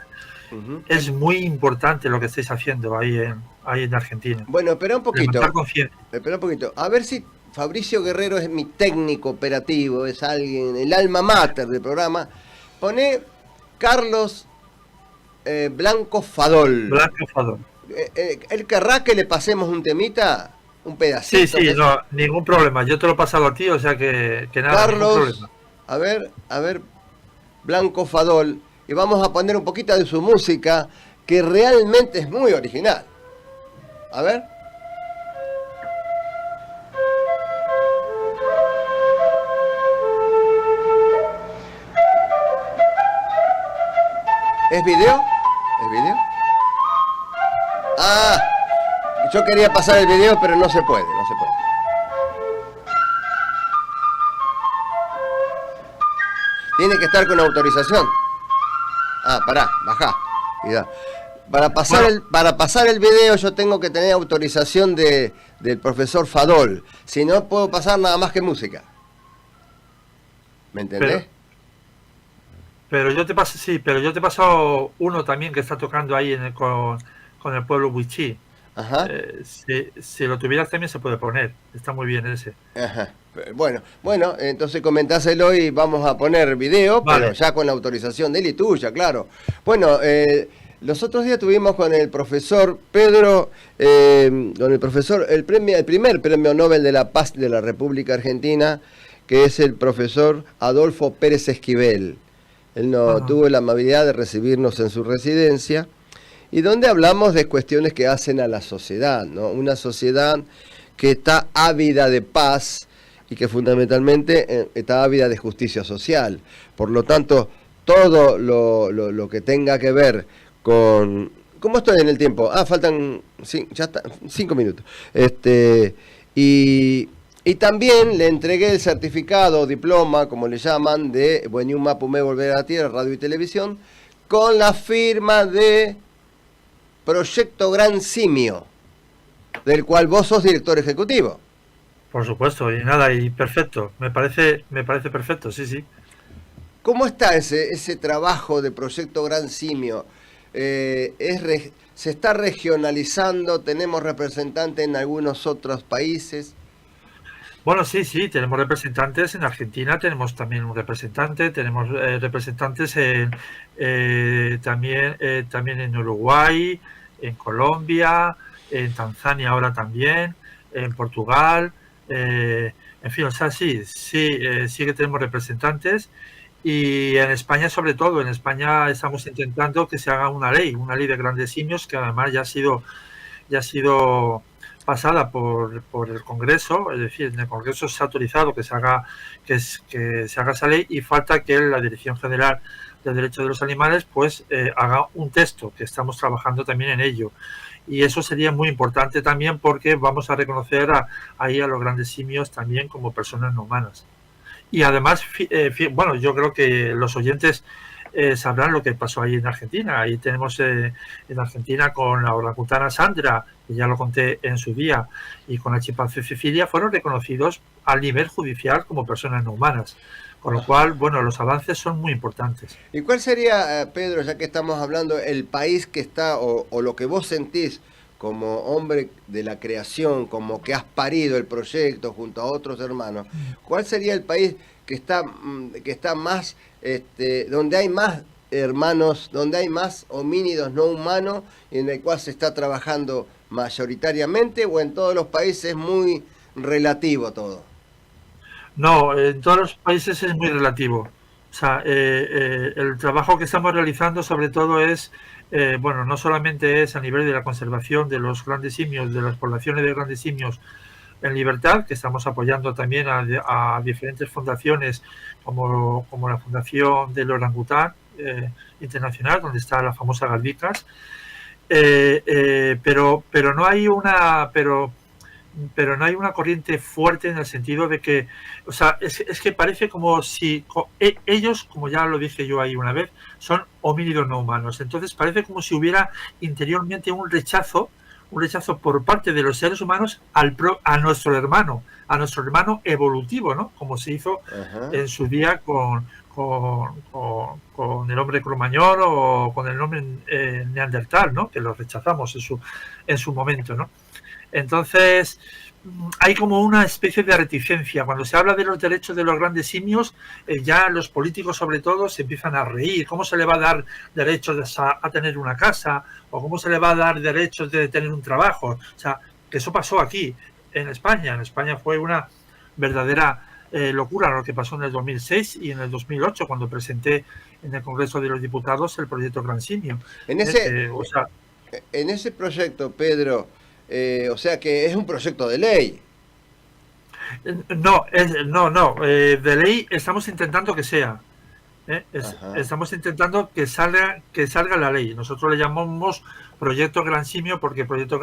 es muy importante lo que estáis haciendo ahí en Argentina. Bueno, espera un poquito. A ver si Fabricio Guerrero es mi técnico operativo, es alguien, el alma mater del programa. Pone Carlos Blanco Fadol. Blanco Fadol. ¿Él querrá que le pasemos un temita? Un pedacito. Sí, no, ningún problema. Yo te lo he pasado a ti, o sea que nada, Carlos, ningún problema. A ver, Blanco Fadol. Y vamos a poner un poquito de su música, que realmente es muy original. A ver. ¿Es video? ¿Es video? Ah, yo quería pasar el video, pero no se puede. Tiene que estar con autorización. Ah, pará, bajá. Cuidado. Para pasar el video yo tengo que tener autorización del profesor Fadol. Si no, puedo pasar nada más que música. ¿Me entendés? Pero yo te paso uno también que está tocando ahí con el pueblo Wichí. Ajá. Si lo tuvieras también se puede poner. Está muy bien ese. Ajá. Bueno, entonces comentáselo y vamos a poner video, vale. Pero ya con la autorización de él y tuya, claro. Bueno, los otros días tuvimos con el profesor Pedro, el primer premio Nobel de la Paz de la República Argentina, que es el profesor Adolfo Pérez Esquivel. Él tuvo la amabilidad de recibirnos en su residencia y donde hablamos de cuestiones que hacen a la sociedad, ¿no? Una sociedad que está ávida de paz y que fundamentalmente está ávida de justicia social. Por lo tanto, todo lo que tenga que ver con... ¿Cómo estoy en el tiempo? Faltan 5 minutos. Y también le entregué el certificado o diploma, como le llaman, de Wenyun Mapumeu Volver a la Tierra, Radio y Televisión, con la firma de Proyecto Gran Simio, del cual vos sos director ejecutivo. Por supuesto, y nada, y perfecto, me parece perfecto, sí. ¿Cómo está ese trabajo de Proyecto Gran Simio? ¿Se está regionalizando? ¿Tenemos representantes en algunos otros países? Bueno, sí, tenemos representantes en Argentina, tenemos también un representante, tenemos representantes también en Uruguay, en Colombia, en Tanzania ahora también, en Portugal, en fin, o sea, sí que tenemos representantes y en España sobre todo, en España estamos intentando que se haga una ley de grandes simios que además ya ha sido pasada por el Congreso, es decir, en el Congreso se ha autorizado que se haga esa ley y falta que la Dirección General de Derechos de los Animales pues haga un texto, que estamos trabajando también en ello. Y eso sería muy importante también porque vamos a reconocer ahí a los grandes simios también como personas no humanas. Y además, bueno, yo creo que los oyentes sabrán lo que pasó ahí en Argentina. Ahí tenemos en Argentina con la orangutana Sandra, que ya lo conté en su día, y con la chimpancé Cecilia, fueron reconocidos al nivel judicial como personas no humanas. Con lo cual, bueno, los avances son muy importantes. ¿Y cuál sería, Pedro, ya que estamos hablando, el país que está, o lo que vos sentís como hombre de la creación, como que has parido el proyecto junto a otros hermanos, cuál sería el país que está más, donde hay más hermanos, donde hay más homínidos no humanos, y en el cual se está trabajando mayoritariamente, o en todos los países es muy relativo todo? No, en todos los países es muy relativo. O sea, el trabajo que estamos realizando sobre todo es, bueno, no solamente es a nivel de la conservación de los grandes simios, de las poblaciones de grandes simios en libertad, que estamos apoyando también a diferentes fundaciones como la Fundación del Orangután Internacional, donde está la famosa Galvicas, pero no hay no hay una corriente fuerte en el sentido de que, o sea, es que parece como si ellos, como ya lo dije yo ahí una vez, son homínidos no humanos. Entonces parece como si hubiera interiormente un rechazo por parte de los seres humanos a nuestro hermano evolutivo, ¿no? Como se hizo en su día con el hombre cromañón o con el hombre neandertal, ¿no? Que lo rechazamos en su momento, ¿no? Entonces, hay como una especie de reticencia. Cuando se habla de los derechos de los grandes simios, ya los políticos sobre todo se empiezan a reír. ¿Cómo se le va a dar derechos a tener una casa? ¿O cómo se le va a dar derechos de tener un trabajo? O sea, que eso pasó aquí, en España. En España fue una verdadera locura lo que pasó en el 2006 y en el 2008, cuando presenté en el Congreso de los Diputados el proyecto Gran Simio. En ese proyecto, Pedro, o sea que es un proyecto de ley. No, de ley estamos intentando que sea. Estamos intentando que salga la ley. Nosotros le llamamos proyecto Gran Simio porque proyecto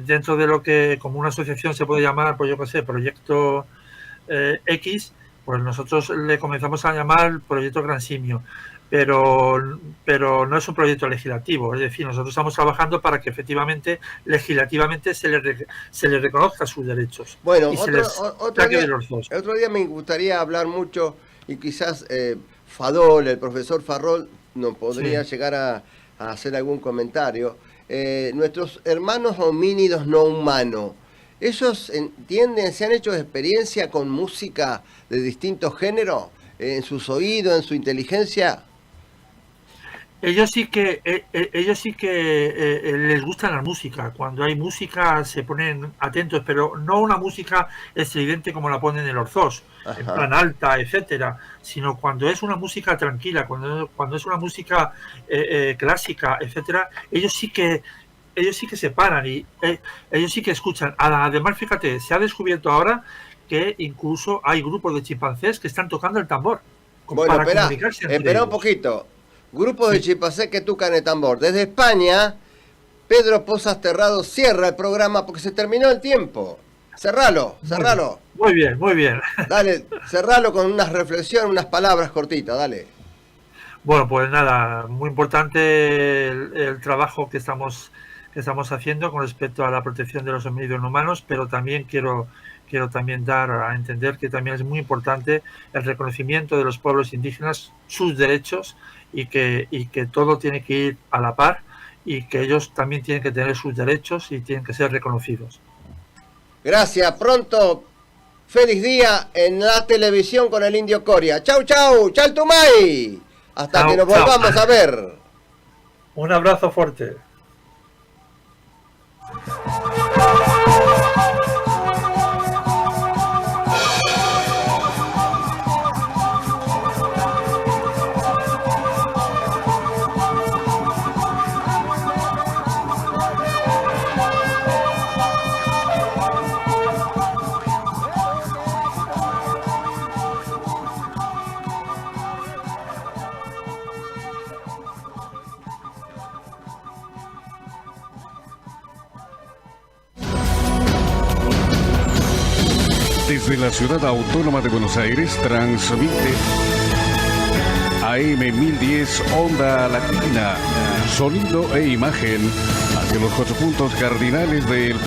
dentro de lo que como una asociación se puede llamar, pues yo qué sé, proyecto X, pues nosotros le comenzamos a llamar proyecto Gran Simio. Pero no es un proyecto legislativo, es decir, nosotros estamos trabajando para que efectivamente, legislativamente, se les reconozca sus derechos. Bueno, y otro día me gustaría hablar mucho, y quizás el profesor Farrol nos podría llegar a hacer algún comentario. Nuestros hermanos homínidos no humanos, ¿ellos entienden, se han hecho experiencia con música de distintos géneros, en sus oídos, en su inteligencia? Ellos sí que les gusta la música. Cuando hay música se ponen atentos, pero no una música estridente como la ponen en el Orzós, en plan alta, etcétera, sino cuando es una música tranquila, cuando es una música clásica, etcétera. Ellos sí que se paran y ellos sí que escuchan. Además, fíjate, se ha descubierto ahora que incluso hay grupos de chimpancés que están tocando el tambor. Bueno, espera un poquito. Grupos de chimpancés que tocan el tambor. Desde España, Pedro Pozas Terrado cierra el programa porque se terminó el tiempo. Cerralo. Muy bien. Dale, cerralo con unas reflexiones, unas palabras cortitas, dale. Bueno, pues nada, muy importante el trabajo que estamos haciendo con respecto a la protección de los homínidos no humanos, pero también quiero también dar a entender que también es muy importante el reconocimiento de los pueblos indígenas, sus derechos, y que todo tiene que ir a la par y que ellos también tienen que tener sus derechos y tienen que ser reconocidos. Gracias, pronto, feliz día en la televisión con el Indio Coria. Chau, Chaltumay. Hasta que nos volvamos a ver. Un abrazo fuerte. Desde la ciudad autónoma de Buenos Aires transmite AM 1010 Onda Latina, sonido e imagen hacia los 8 puntos cardinales del